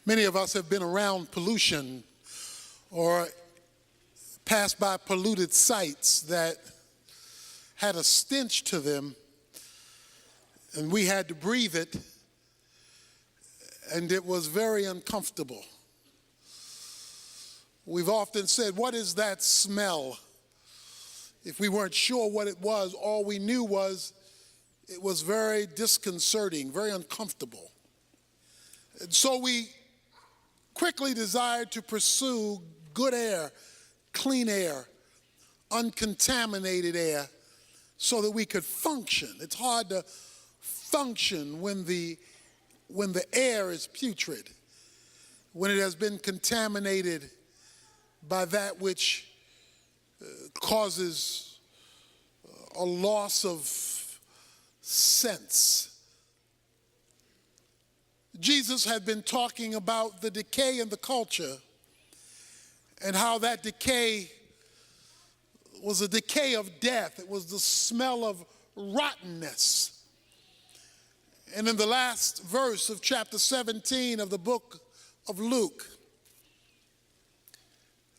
Many of us have been around pollution or passed by polluted sites that had a stench to them, and we had to breathe it, and it was very uncomfortable. We've often said, "What is that smell?" If we weren't sure what it was, all we knew was it was very disconcerting, very uncomfortable. And so we quickly desired to pursue good air, clean air, uncontaminated air, so that we could function. It's hard to function when the air is putrid, when it has been contaminated by that which causes a loss of sense. Jesus had been talking about the decay in the culture and how that decay was a decay of death. It was the smell of rottenness. And in the last verse of chapter 17 of the book of Luke,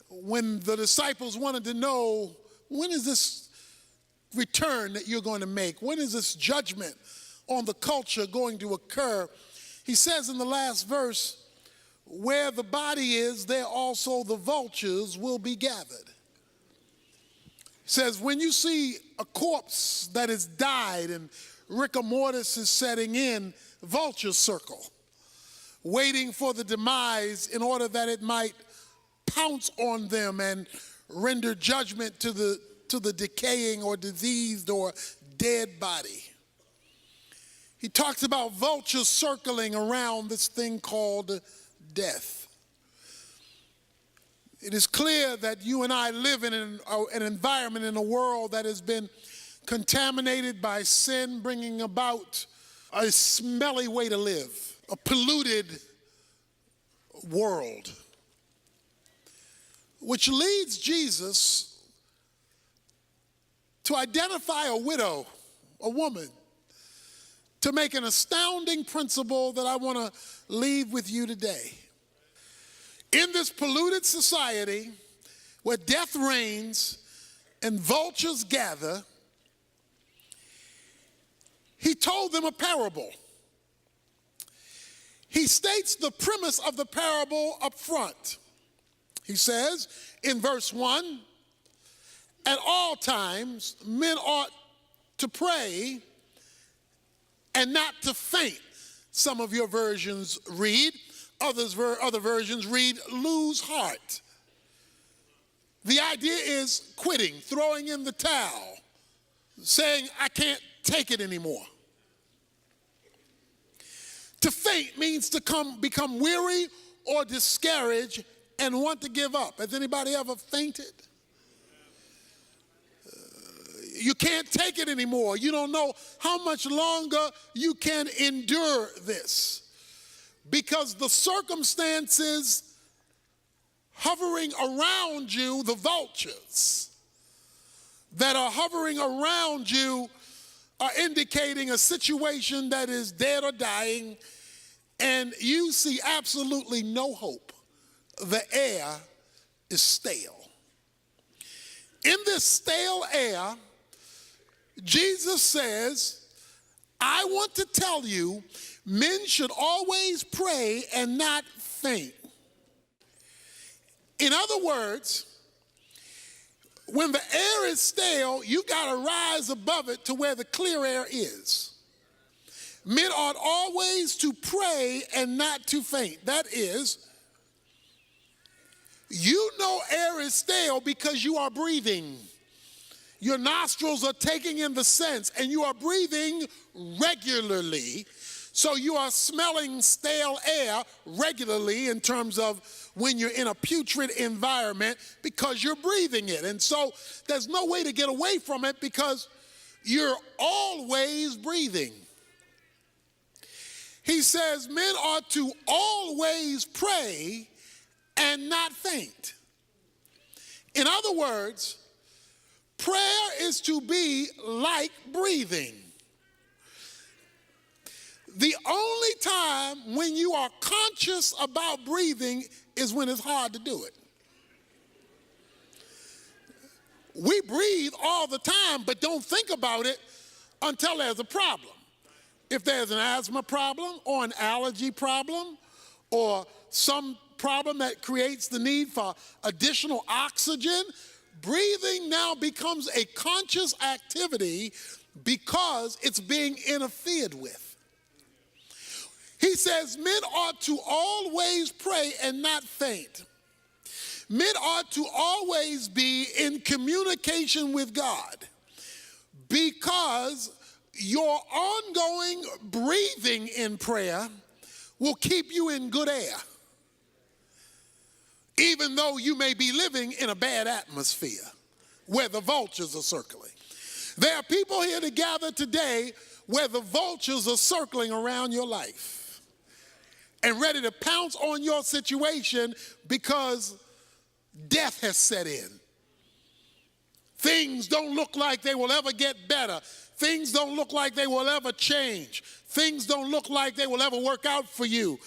when the disciples wanted to know, when is this return that you're going to make? When is this judgment on the culture going to occur? He says in the last verse, where the body is, there also the vultures will be gathered. He says, when you see a corpse that has died and rigor mortis is setting in, vultures circle, waiting for the demise in order that it might pounce on them and render judgment to the decaying or diseased or dead body. He talks about vultures circling around this thing called death. It is clear that you and I live in an environment, in a world that has been contaminated by sin, bringing about a smelly way to live, a polluted world, which leads Jesus to identify a widow, a woman, to make an astounding principle that I want to leave with you today. In this polluted society where death reigns and vultures gather, he told them a parable. He states the premise of the parable up front. He says in verse 1, at all times men ought to pray and not to faint. Some of your versions read, other versions read, lose heart. The idea is quitting, throwing in the towel, saying, I can't take it anymore. To faint means to become weary or discouraged and want to give up. Has anybody ever fainted? You can't take it anymore. You don't know how much longer you can endure this, because the circumstances hovering around you, the vultures that are hovering around you, are indicating a situation that is dead or dying, and you see absolutely no hope. The air is stale. In this stale air, Jesus says, I want to tell you, men should always pray and not faint. In other words, when the air is stale, you got to rise above it to where the clear air is. Men ought always to pray and not to faint. That is, you know air is stale because you are breathing. Your nostrils are taking in the scents, and you are breathing regularly. So you are smelling stale air regularly in terms of when you're in a putrid environment, because you're breathing it. And so there's no way to get away from it because you're always breathing. He says men ought to always pray and not faint. In other words, prayer is to be like breathing. The only time when you are conscious about breathing is when it's hard to do it. We breathe all the time, but don't think about it until there's a problem. If there's an asthma problem or an allergy problem or some problem that creates the need for additional oxygen, breathing now becomes a conscious activity because it's being interfered with. He says men ought to always pray and not faint. Men ought to always be in communication with God because your ongoing breathing in prayer will keep you in good air, even though you may be living in a bad atmosphere where the vultures are circling. There are people here to gather today where the vultures are circling around your life and ready to pounce on your situation because death has set in. Things don't look like they will ever get better. Things don't look like they will ever change. Things don't look like they will ever work out for you.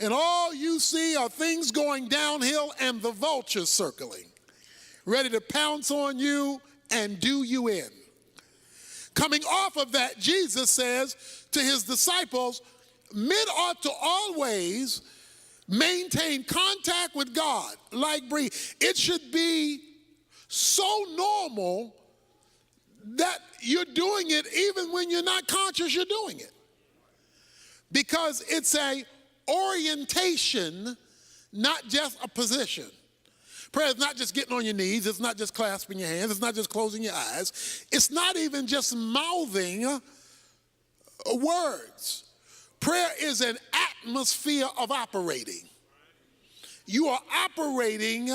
And all you see are things going downhill and the vultures circling, ready to pounce on you and do you in. Coming off of that, Jesus says to his disciples, men ought to always maintain contact with God like breathe. It should be so normal that you're doing it even when you're not conscious you're doing it. Because it's a orientation, not just a position. Prayer is not just getting on your knees. It's not just clasping your hands. It's not just closing your eyes. It's not even just mouthing words. Prayer is an atmosphere of operating. You are operating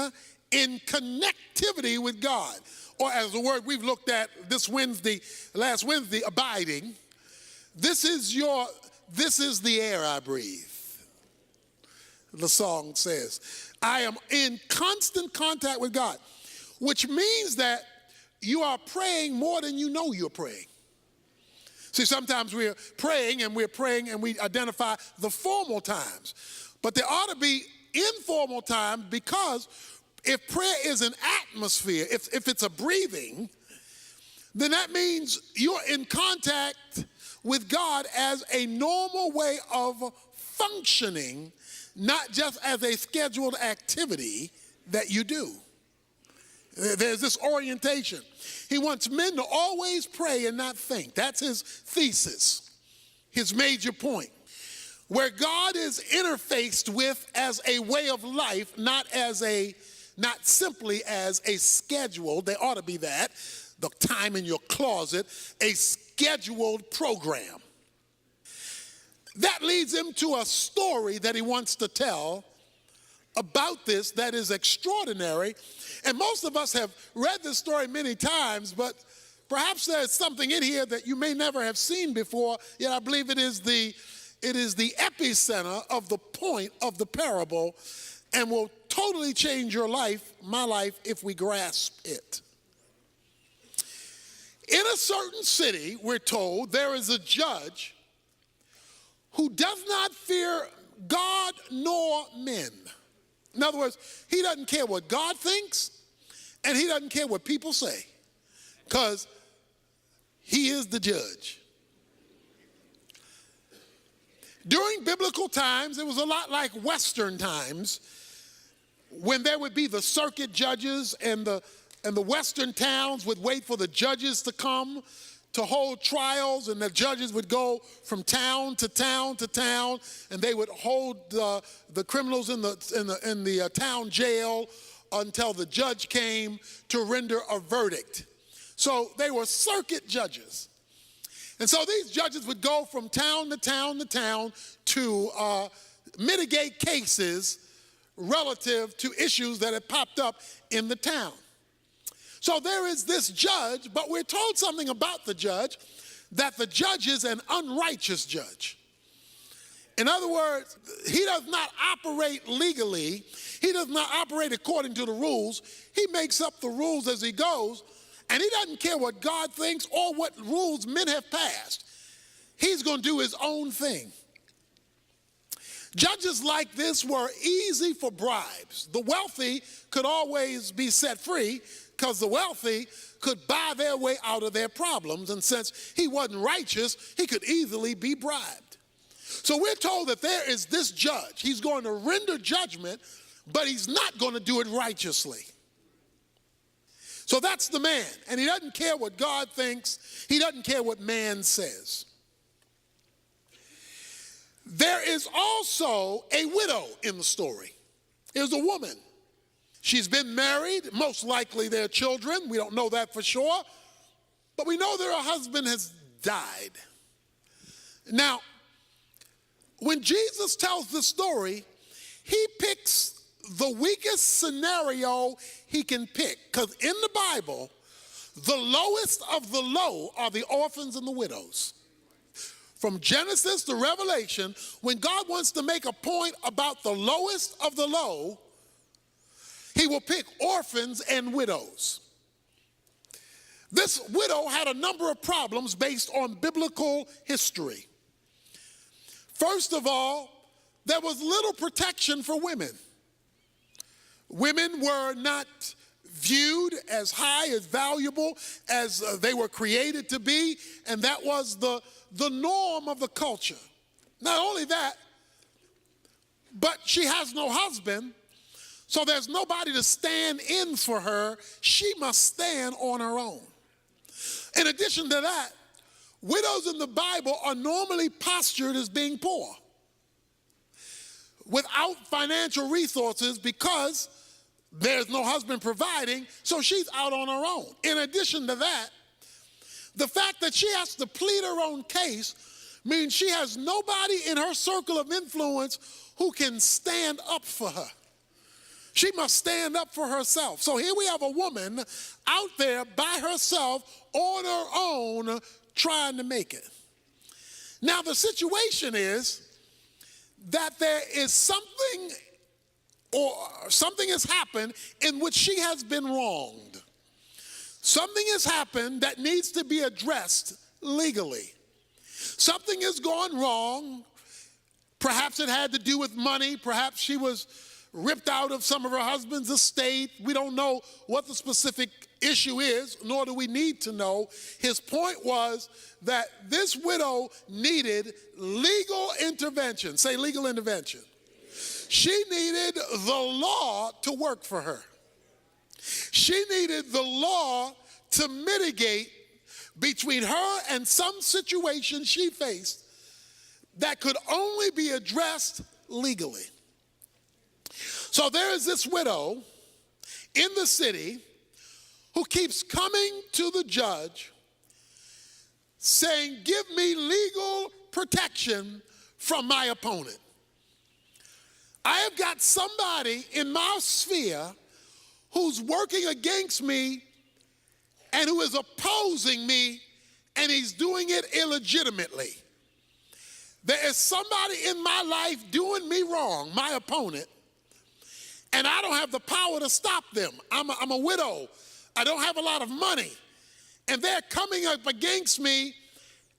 in connectivity with God. Or as the word we've looked at last Wednesday, abiding. This is the air I breathe. The song says, I am in constant contact with God, which means that you are praying more than you know you're praying. See, sometimes we're praying and we identify the formal times. But there ought to be informal time because if prayer is an atmosphere, if it's a breathing, then that means you're in contact with God as a normal way of functioning, not just as a scheduled activity that you do. There's this orientation. He wants men to always pray and not think. That's his thesis, his major point. Where God is interfaced with as a way of life, not simply as a schedule. There ought to be that, the time in your closet, a scheduled program. That leads him to a story that he wants to tell about this that is extraordinary. And most of us have read this story many times, but perhaps there's something in here that you may never have seen before, yet I believe it is the epicenter of the point of the parable and will totally change your life, my life, if we grasp it. In a certain city, we're told, there is a judge who does not fear God nor men. In other words, he doesn't care what God thinks, and he doesn't care what people say, because he is the judge. During biblical times, it was a lot like Western times, when there would be the circuit judges and the Western towns would wait for the judges to come to hold trials, and the judges would go from town to town to town, and they would hold the criminals in the town jail until the judge came to render a verdict. So they were circuit judges. And so these judges would go from town to town to town to mitigate cases relative to issues that had popped up in the town. So there is this judge, but we're told something about the judge, that the judge is an unrighteous judge. In other words, he does not operate legally. He does not operate according to the rules. He makes up the rules as he goes, and he doesn't care what God thinks or what rules men have passed. He's going to do his own thing. Judges like this were easy for bribes. The wealthy could always be set free because the wealthy could buy their way out of their problems. And since he wasn't righteous, he could easily be bribed. So we're told that there is this judge. He's going to render judgment, but he's not going to do it righteously. So that's the man. And he doesn't care what God thinks. He doesn't care what man says. There is also a widow in the story. There's a woman. She's been married. Most likely they're children. We don't know that for sure. But we know that her husband has died. Now, when Jesus tells the story, he picks the weakest scenario he can pick. Because in the Bible, the lowest of the low are the orphans and the widows. From Genesis to Revelation, when God wants to make a point about the lowest of the low, he will pick orphans and widows. This widow had a number of problems based on biblical history. First of all, there was little protection for women. Women were not viewed as high, as valuable as they were created to be, and that was the norm of the culture. Not only that, but she has no husband, so there's nobody to stand in for her. She must stand on her own. In addition to that, widows in the Bible are normally postured as being poor, without financial resources because there's no husband providing, so she's out on her own. In addition to that, the fact that she has to plead her own case means she has nobody in her circle of influence who can stand up for her. She must stand up for herself. So here we have a woman out there by herself on her own trying to make it. Now the situation is that there is something has happened in which she has been wronged. Something has happened that needs to be addressed legally. Something has gone wrong. Perhaps it had to do with money. Perhaps she was ripped out of some of her husband's estate. We don't know what the specific issue is, nor do we need to know. His point was that this widow needed legal intervention. Say legal intervention. She needed the law to work for her. She needed the law to mitigate between her and some situation she faced that could only be addressed legally. So there is this widow in the city who keeps coming to the judge saying, give me legal protection from my opponent. I have got somebody in my sphere who's working against me and who is opposing me, and he's doing it illegitimately. There is somebody in my life doing me wrong, my opponent, and I don't have the power to stop them. I'm a widow. I don't have a lot of money, and they're coming up against me,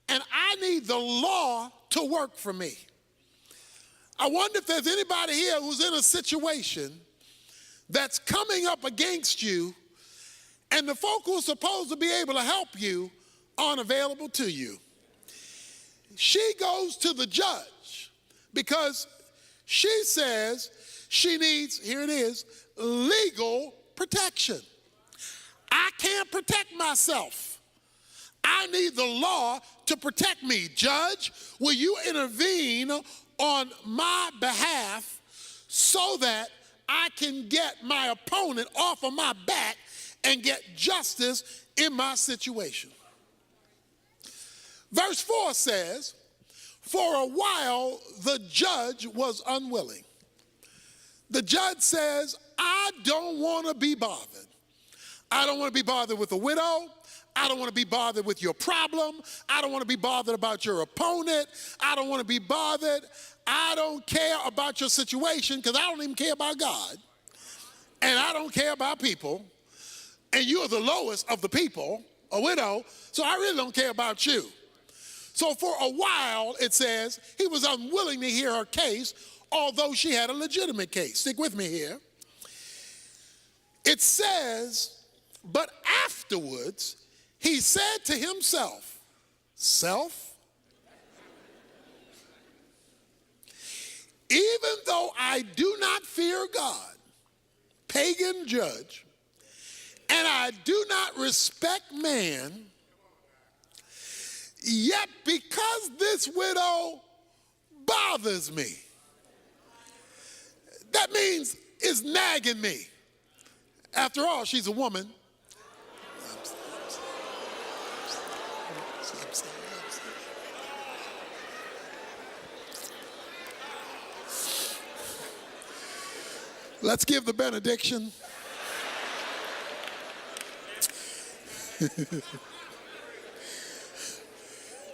and I need the law to work for me. I wonder if there's anybody here who's in a situation that's coming up against you, and the folk who are supposed to be able to help you aren't available to you. She goes to the judge because she says she needs, here it is, legal protection. I can't protect myself. I need the law to protect me. Judge, will you intervene on my behalf so that I can get my opponent off of my back and get justice in my situation? Verse 4 says, for a while the judge was unwilling. The judge says, I don't want to be bothered. I don't want to be bothered with a widow. I don't want to be bothered with your problem. I don't want to be bothered about your opponent. I don't want to be bothered. I don't care about your situation because I don't even care about God. And I don't care about people. And you're the lowest of the people, a widow, so I really don't care about you. So for a while, it says, he was unwilling to hear her case although she had a legitimate case. Stick with me here. It says, but afterwards he said to himself, self, even though I do not fear God, pagan judge, and I do not respect man, yet because this widow bothers me, that means it's nagging me. After all, she's a woman. Let's give the benediction.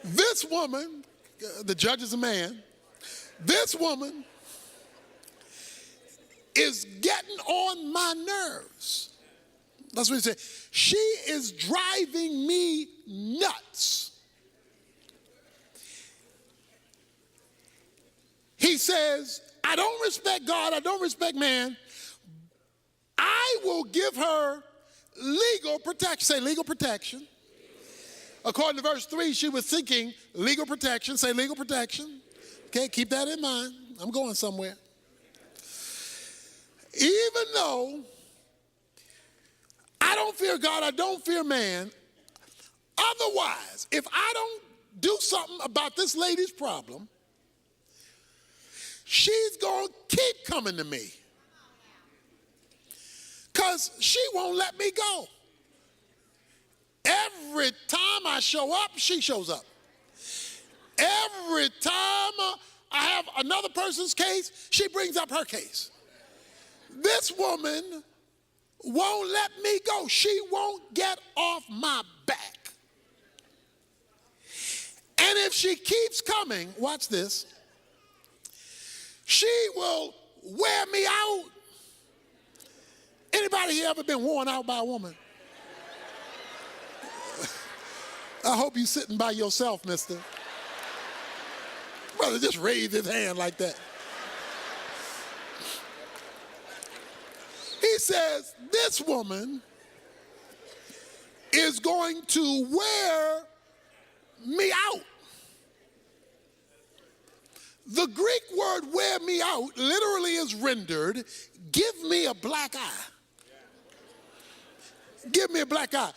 This woman, the judge is a man, this woman is getting on my nerves. That's what he said. She is driving me nuts. He says, I don't respect God, I don't respect man. I will give her legal protection. Say legal protection. According to verse 3, she was seeking legal protection. Say legal protection. Okay, keep that in mind. I'm going somewhere. Even though I don't fear God, I don't fear man, otherwise, if I don't do something about this lady's problem, she's going to keep coming to me because she won't let me go. Every time I show up, she shows up. Every time I have another person's case, she brings up her case. This woman won't let me go. She won't get off my back. And if she keeps coming, watch this, she will wear me out. Anybody here ever been worn out by a woman? I hope you're sitting by yourself, mister. Brother, just raise his hand like that. He says, this woman is going to wear me out. The Greek word wear me out literally is rendered, give me a black eye. Give me a black eye.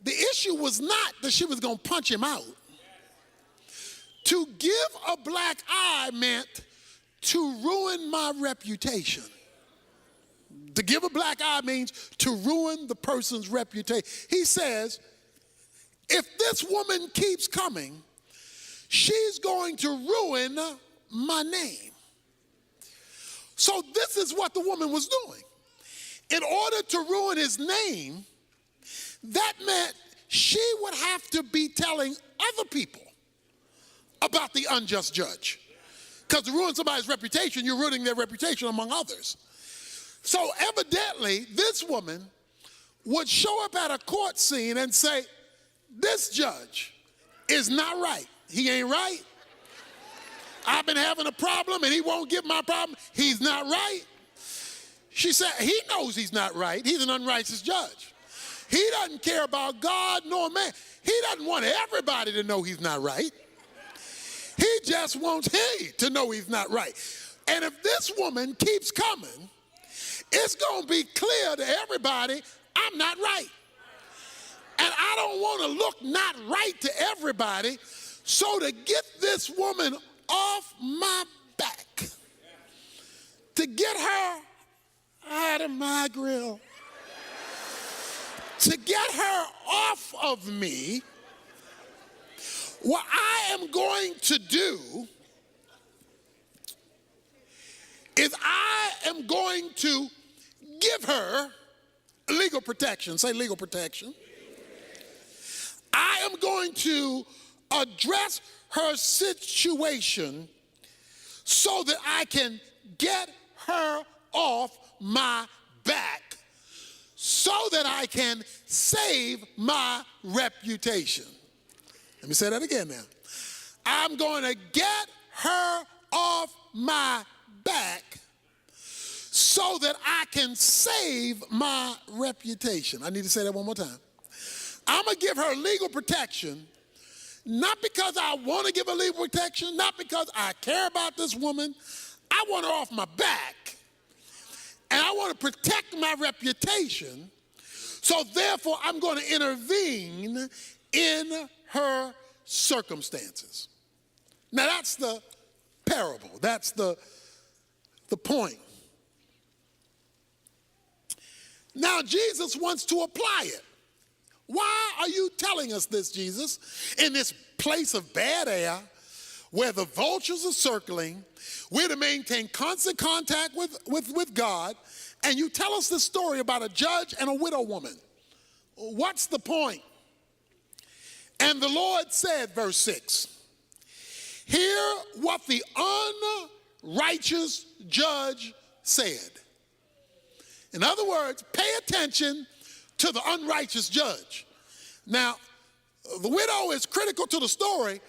The issue was not that she was going to punch him out. To give a black eye meant to ruin my reputation. To give a black eye means to ruin the person's reputation. He says, if this woman keeps coming, she's going to ruin my name. So this is what the woman was doing. In order to ruin his name, that meant she would have to be telling other people about the unjust judge. Because to ruin somebody's reputation, you're ruining their reputation among others. So evidently, this woman would show up at a court scene and say, this judge is not right. He ain't right. I've been having a problem and he won't give my problem. He's not right. She said, he knows he's not right. He's an unrighteous judge. He doesn't care about God nor man. He doesn't want everybody to know he's not right. He just wants he to know he's not right. And if this woman keeps coming, it's going to be clear to everybody, I'm not right. And I don't want to look not right to everybody. So to get this woman off my back, to get her out of my grill, to get her off of me, what I am going to do is I am going to give her legal protection. Say legal protection. I am going to address her situation so that I can get her off my back, so that I can save my reputation. Let me say that again now. I'm going to get her off my back so that I can save my reputation. I need to say that one more time. I'm going to give her legal protection, not because I want to give her legal protection, not because I care about this woman. I want her off my back, and I want to protect my reputation, so therefore I'm going to intervene in her circumstances. Now that's the parable. That's the point. Now Jesus wants to apply it. Why are you telling us this, Jesus? In this place of bad air, where the vultures are circling, we're to maintain constant contact with God, and you tell us this story about a judge and a widow woman. What's the point? And the Lord said, verse 6, hear what the unrighteous judge said. In other words, pay attention to the unrighteous judge. Now, the widow is critical to the story,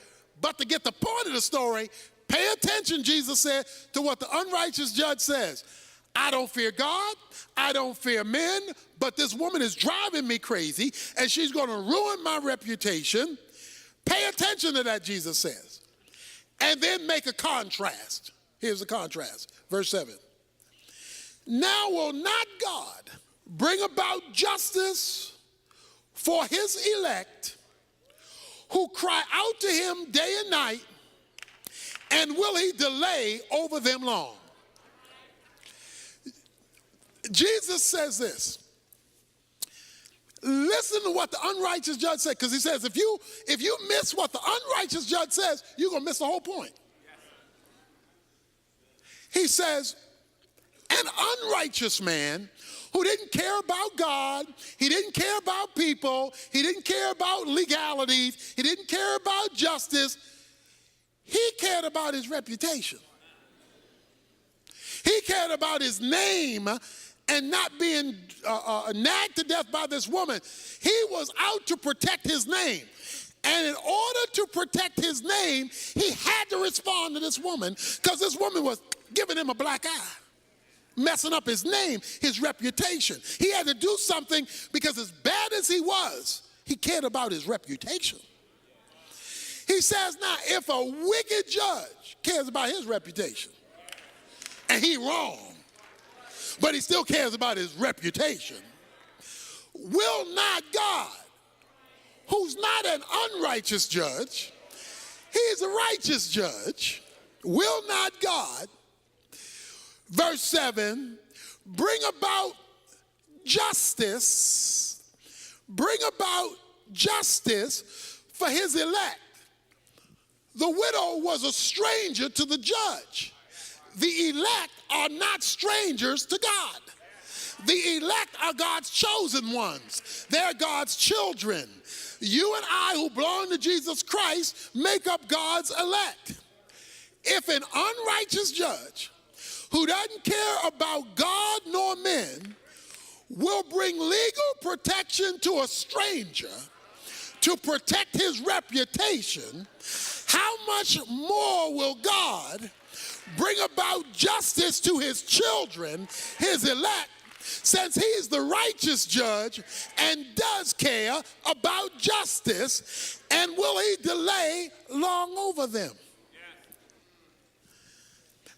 but to get the point of the story, pay attention, Jesus said, to what the unrighteous judge says. I don't fear God, I don't fear men, but this woman is driving me crazy, and she's going to ruin my reputation. Pay attention to that, Jesus says. And then make a contrast. Here's the contrast. Verse 7. Now will not God bring about justice for his elect who cry out to him day and night, and will he delay over them long? Jesus says this. Listen to what the unrighteous judge said, because he says if you miss what the unrighteous judge says, you're going to miss the whole point. He says, an unrighteous man who didn't care about God, he didn't care about people, he didn't care about legalities, he didn't care about justice, he cared about his reputation. He cared about his name and not being nagged to death by this woman. He was out to protect his name. And in order to protect his name, he had to respond to this woman, because this woman was giving him a black eye, messing up his name, his reputation. He had to do something, because as bad as he was, he cared about his reputation. He says, now, if a wicked judge cares about his reputation, and he wrong, but he still cares about his reputation, will not God, who's not an unrighteous judge, he's a righteous judge, will not God, verse 7, bring about justice for his elect? The widow was a stranger to the judge. The elect are not strangers to God. The elect are God's chosen ones. They're God's children. You and I, who belong to Jesus Christ, make up God's elect. If an unrighteous judge who doesn't care about God nor men will bring legal protection to a stranger to protect his reputation, how much more will God bring about justice to his children, his elect, since he's the righteous judge and does care about justice, and will he delay long over them?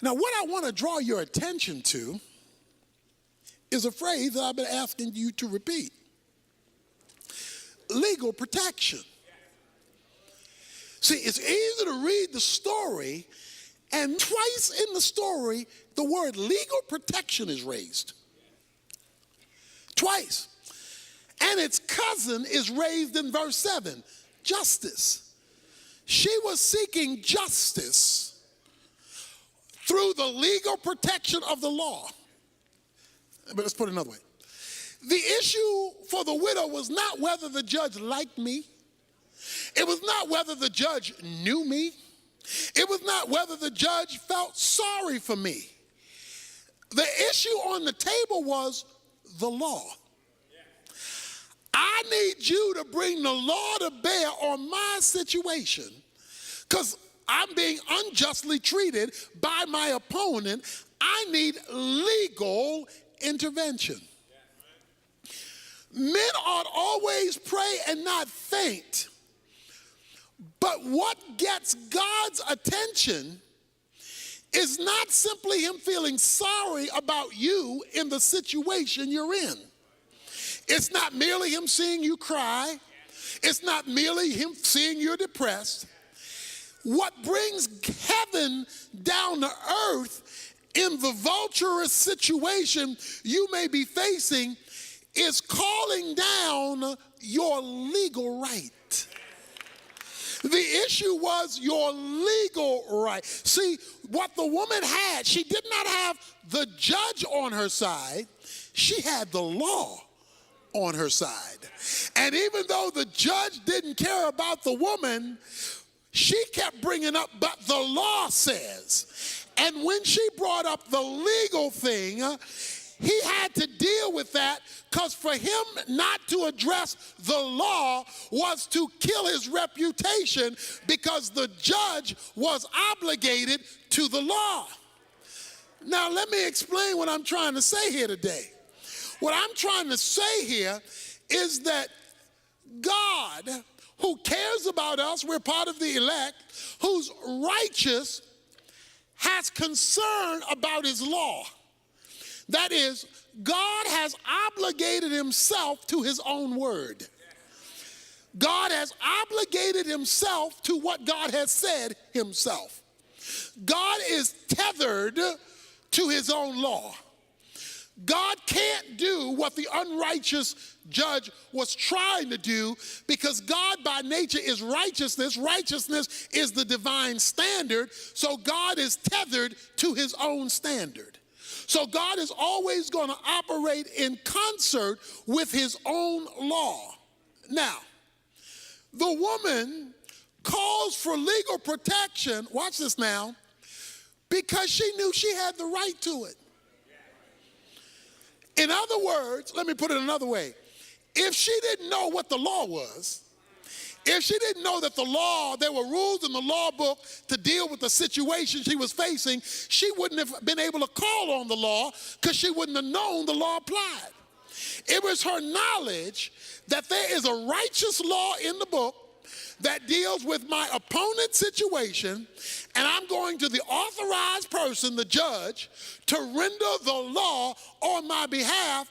Now, what I want to draw your attention to is a phrase that I've been asking you to repeat. Legal protection. See, it's easy to read the story, and twice in the story, the word legal protection is raised. Twice. And its cousin is raised in verse 7, justice. She was seeking justice through the legal protection of the law. But let's put it another way. The issue for the widow was not whether the judge liked me. It was not whether the judge knew me. It was not whether the judge felt sorry for me. The issue on the table was the law. I need you to bring the law to bear on my situation, because I'm being unjustly treated by my opponent. I need legal intervention. Men ought always pray and not faint. But what gets God's attention is not simply him feeling sorry about you in the situation you're in. It's not merely him seeing you cry. It's not merely him seeing you're depressed. What brings heaven down to earth in the vulturous situation you may be facing is calling down your legal right. The issue was your legal right. See, what the woman had, she did not have the judge on her side. She had the law on her side. And even though the judge didn't care about the woman, she kept bringing up, but the law says. And when she brought up the legal thing, he had to deal with that, because for him not to address the law was to kill his reputation, because the judge was obligated to the law. Now let me explain what I'm trying to say here today. What I'm trying to say here is that God, who cares about us, we're part of the elect, who's righteous, has concern about his law. That is, God has obligated himself to his own word. God has obligated himself to what God has said himself. God is tethered to his own law. God can't do what the unrighteous judge was trying to do, because God by nature is righteousness. Righteousness is the divine standard, so God is tethered to his own standard. So God is always going to operate in concert with his own law. Now, the woman calls for legal protection, watch this now, because she knew she had the right to it. In other words, let me put it another way. If she didn't know what the law was, if she didn't know that the law, there were rules in the law book to deal with the situation she was facing, she wouldn't have been able to call on the law, because she wouldn't have known the law applied. It was her knowledge that there is a righteous law in the book that deals with my opponent's situation, and I'm going to the authorized person, the judge, to render the law on my behalf,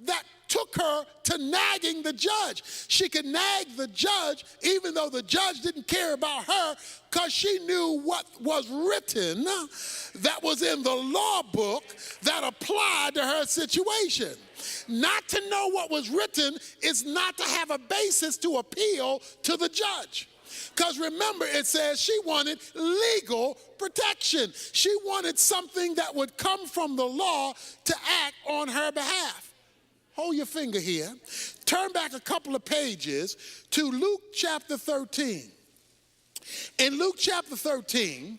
that took her to nagging the judge. She could nag the judge even though the judge didn't care about her, because she knew what was written that was in the law book that applied to her situation. Not to know what was written is not to have a basis to appeal to the judge. Because remember, it says she wanted legal protection. She wanted something that would come from the law to act on her behalf. Hold your finger here. Turn back a couple of pages to Luke chapter 13. In Luke chapter 13,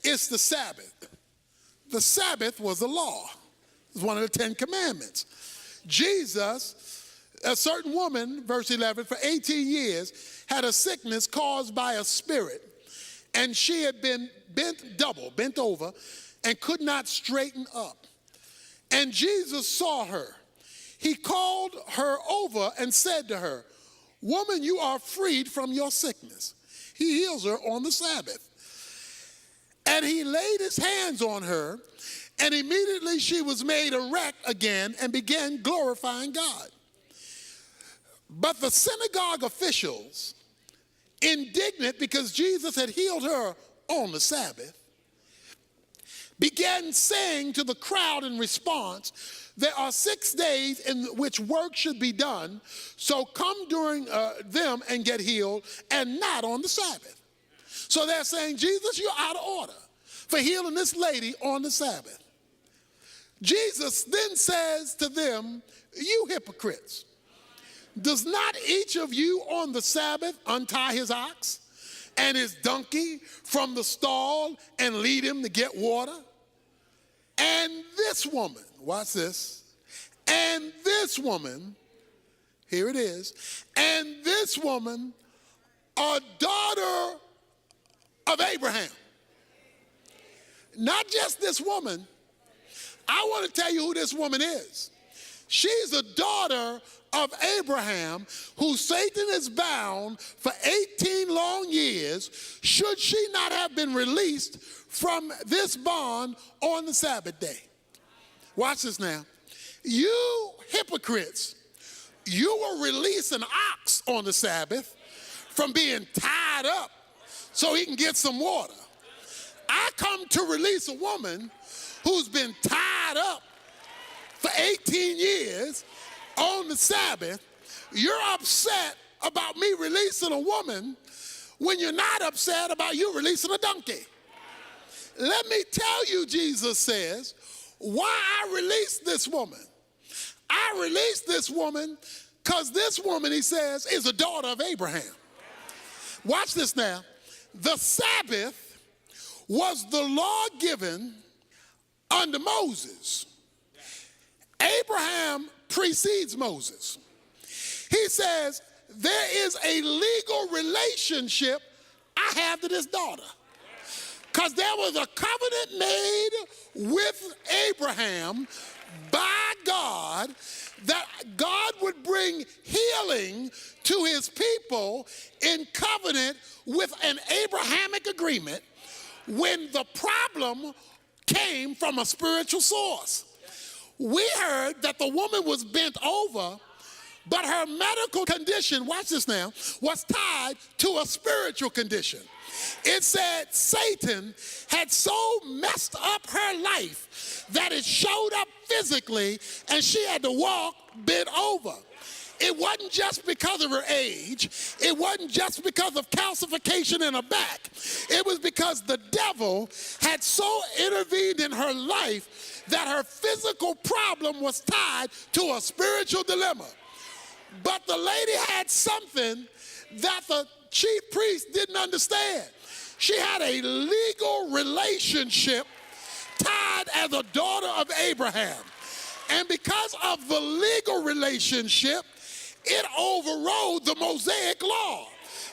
it's the Sabbath. The Sabbath was a law. It was one of the 10 Commandments. Jesus, a certain woman, verse 11, for 18 years had a sickness caused by a spirit, and she had been bent over, and could not straighten up. And Jesus saw her. He called her over and said to her, "Woman, you are freed from your sickness." He heals her on the Sabbath. And he laid his hands on her, and immediately she was made erect again and began glorifying God. But the synagogue officials, indignant because Jesus had healed her on the Sabbath, began saying to the crowd in response, "There are 6 days in which work should be done, so come during them and get healed, and not on the Sabbath." So they're saying, Jesus, you're out of order for healing this lady on the Sabbath. Jesus then says to them, "You hypocrites, does not each of you on the Sabbath untie his ox and his donkey from the stall and lead him to get water? And this woman," watch this, "and this woman," here it is, "and this woman, a daughter of Abraham. Not just this woman. I want to tell you who this woman is. She's a daughter of Abraham, who Satan is bound for 18 long years, should she not have been released from this bond on the Sabbath day. Watch this now. You hypocrites, you will release an ox on the Sabbath from being tied up so he can get some water. I come to release a woman who's been tied up for 18 years on the Sabbath. You're upset about me releasing a woman when you're not upset about you releasing a donkey. Let me tell you, Jesus says, why I released this woman. I released this woman because this woman, he says, is a daughter of Abraham. Watch this now. The Sabbath was the law given under Moses. Abraham precedes Moses. He says, there is a legal relationship I have to this daughter. Because there was a covenant made with Abraham by God that God would bring healing to his people in covenant with an Abrahamic agreement when the problem came from a spiritual source. We heard that the woman was bent over, but her medical condition, watch this now, was tied to a spiritual condition. It said Satan had so messed up her life that it showed up physically and she had to walk bent over. It wasn't just because of her age. It wasn't just because of calcification in her back. It was because the devil had so intervened in her life that her physical problem was tied to a spiritual dilemma. But the lady had something that the chief priest didn't understand. She had a legal relationship tied as a daughter of Abraham. And because of the legal relationship, it overrode the Mosaic law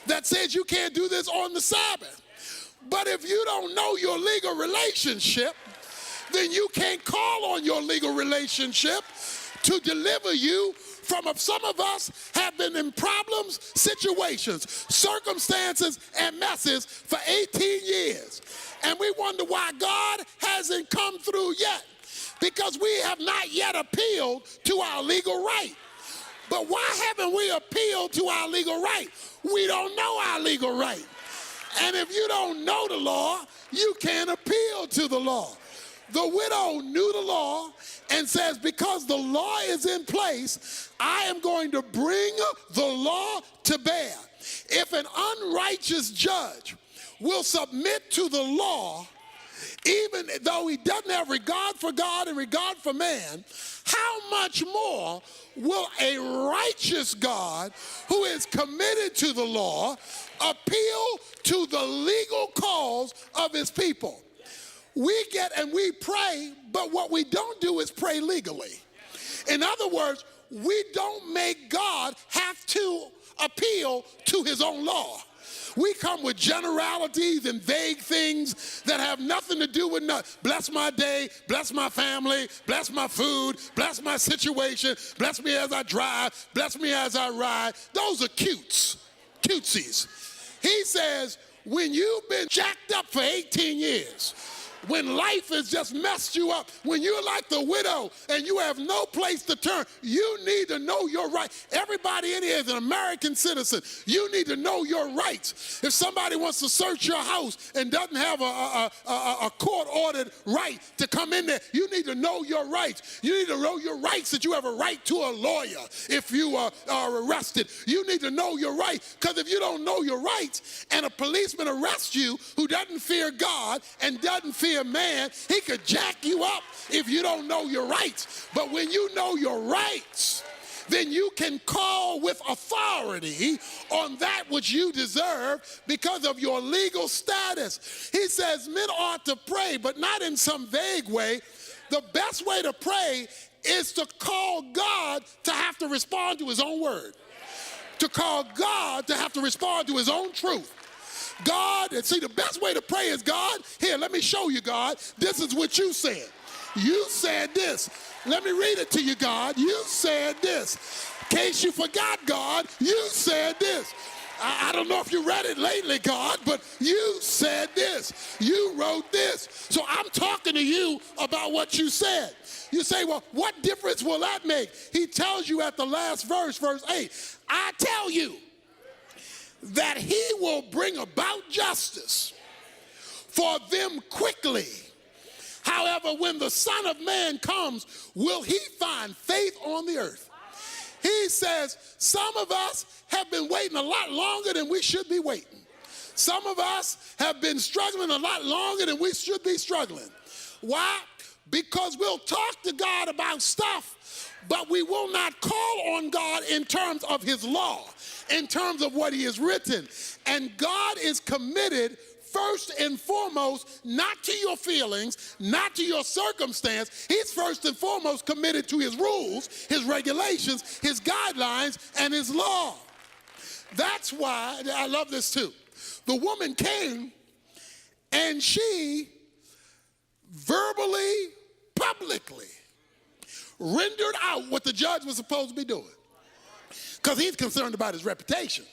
that says you can't do this on the Sabbath. But if you don't know your legal relationship, then you can't call on your legal relationship to deliver you from some of us have been in problems, situations, circumstances, and messes for 18 years. And we wonder why God hasn't come through yet, because we have not yet appealed to our legal right. But why haven't we appealed to our legal right? We don't know our legal right. And if you don't know the law, you can't appeal to the law. The widow knew the law and says, because the law is in place, I am going to bring the law to bear. If an unrighteous judge will submit to the law, even though he doesn't have regard for God and regard for man, how much more will a righteous God who is committed to the law appeal to the legal cause of his people? We get and we pray, but what we don't do is pray legally. In other words, we don't make God have to appeal to his own law. We come with generalities and vague things that have nothing to do with nothing. Bless my day, bless my family, bless my food, bless my situation, bless me as I drive, bless me as I ride. Those are cutesies. He says, when you've been jacked up for 18 years, when life has just messed you up, when you're like the widow and you have no place to turn, you need to know your rights. Everybody in here is an American citizen. You need to know your rights. If somebody wants to search your house and doesn't have a court-ordered right to come in there, you need to know your rights. You need to know your rights that you have a right to a lawyer if you are arrested. You need to know your rights, because if you don't know your rights and a policeman arrests you who doesn't fear God and doesn't fear man, he could jack you up if you don't know your rights. But when you know your rights, then you can call with authority on that which you deserve because of your legal status. He says men ought to pray, but not in some vague way. The best way to pray is to call God to have to respond to his own word, to call God to have to respond to his own truth. God, and see, the best way to pray is, God, here, let me show you, God. This is what you said. You said this. Let me read it to you, God. You said this. In case you forgot, God, you said this. I don't know if you read it lately, God, but you said this. You wrote this. So I'm talking to you about what you said. You say, well, what difference will that make? He tells you at the last verse, verse 8, I tell you that he will bring about justice for them quickly. However, when the Son of Man comes, will he find faith on the earth? He says, some of us have been waiting a lot longer than we should be waiting. Some of us have been struggling a lot longer than we should be struggling. Why? Because we'll talk to God about stuff, but we will not call on God in terms of his law, in terms of what he has written. And God is committed first and foremost, not to your feelings, not to your circumstance. He's first and foremost committed to his rules, his regulations, his guidelines, and his law. That's why, I love this too. The woman came and she verbally, publicly rendered out what the judge was supposed to be doing, because he's concerned about his reputation.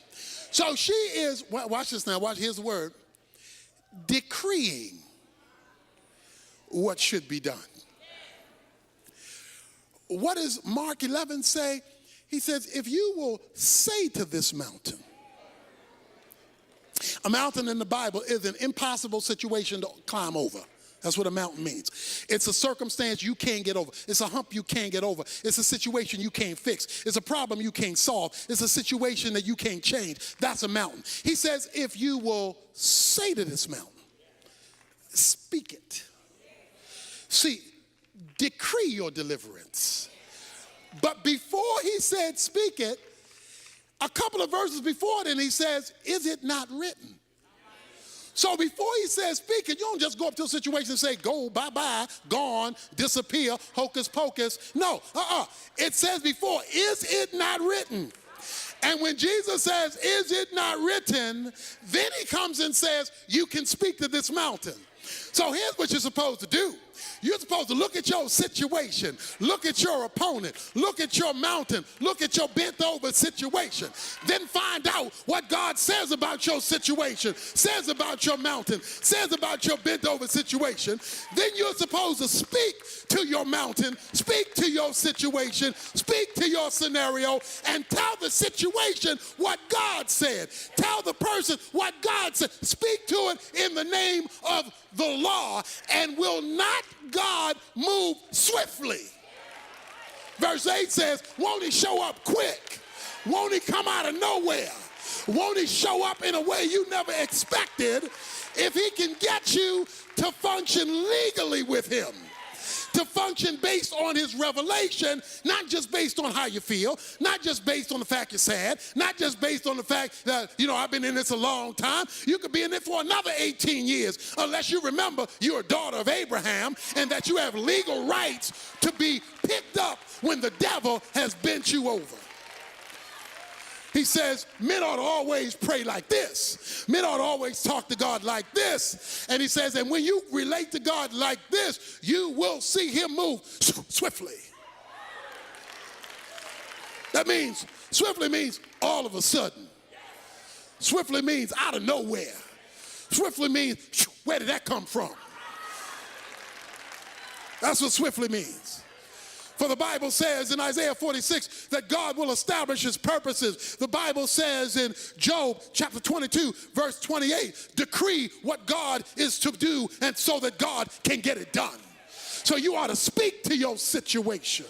So she is, watch this now, watch, here's the word, decreeing what should be done. What does Mark 11 say? He says, if you will say to this mountain, a mountain in the Bible is an impossible situation to climb over. That's what a mountain means. It's a circumstance you can't get over. It's a hump you can't get over. It's a situation you can't fix. It's a problem you can't solve. It's a situation that you can't change. That's a mountain. He says, if you will say to this mountain, speak it. See, decree your deliverance. But before he said speak it, a couple of verses before then he says, is it not written? So before he says speak it, you don't just go up to a situation and say, go, bye-bye, gone, disappear, hocus pocus. No, It says before, is it not written? And when Jesus says, is it not written? Then he comes and says, you can speak to this mountain. So here's what you're supposed to do. You're supposed to look at your situation, look at your opponent, look at your mountain, look at your bent over situation, then find out what God says about your situation, says about your mountain, says about your bent over situation. Then you're supposed to speak to your mountain, speak to your situation, speak to your scenario, and tell the situation what God said. Tell the person what God said. Speak to it in the name of the law. And will not God move swiftly? Verse 8 says, won't he show up quick? Won't he come out of nowhere? Won't he show up in a way you never expected? If he can get you to function legally with him, to function based on his revelation, not just based on how you feel, not just based on the fact you're sad, not just based on the fact that, I've been in this a long time. You could be in it for another 18 years, unless you remember you're a daughter of Abraham and that you have legal rights to be picked up when the devil has bent you over. He says, men ought to always pray like this. Men ought to always talk to God like this. And he says, and when you relate to God like this, you will see him move swiftly. That means, swiftly means all of a sudden. Swiftly means out of nowhere. Swiftly means, where did that come from? That's what swiftly means. For the Bible says in Isaiah 46 that God will establish his purposes. The Bible says in Job chapter 22, verse 28, decree what God is to do and so that God can get it done. So you ought to speak to your situation,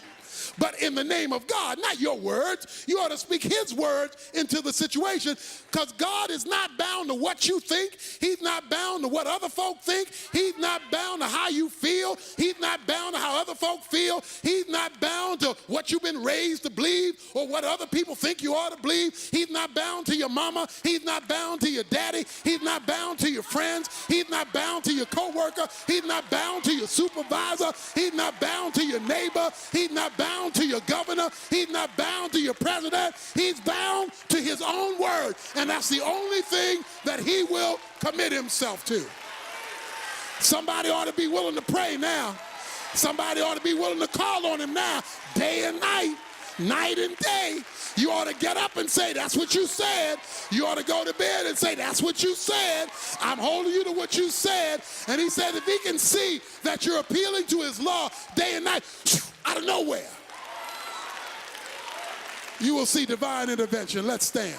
but in the name of God, not your words. You ought to speak his words into the situation, because God is not bound to what you think. He's not bound to what other folk think. He's not bound to how you feel. He's not bound to how other folk feel. He's not bound to what you've been raised to believe or what other people think you ought to believe. He's not bound to your mama. He's not bound to your daddy. He's not bound to your friends. He's not bound to your coworker. He's not bound to your supervisor. He's not bound to your neighbor. He's not bound bound to your governor. He's not bound to your president. He's bound to his own word. And that's the only thing that he will commit himself to. Somebody ought to be willing to pray now. Somebody ought to be willing to call on him now, day and night, night and day. You ought to get up and say, that's what you said. You ought to go to bed and say, that's what you said. I'm holding you to what you said. And he said, if he can see that you're appealing to his law day and night, out of nowhere, you will see divine intervention. Let's stand.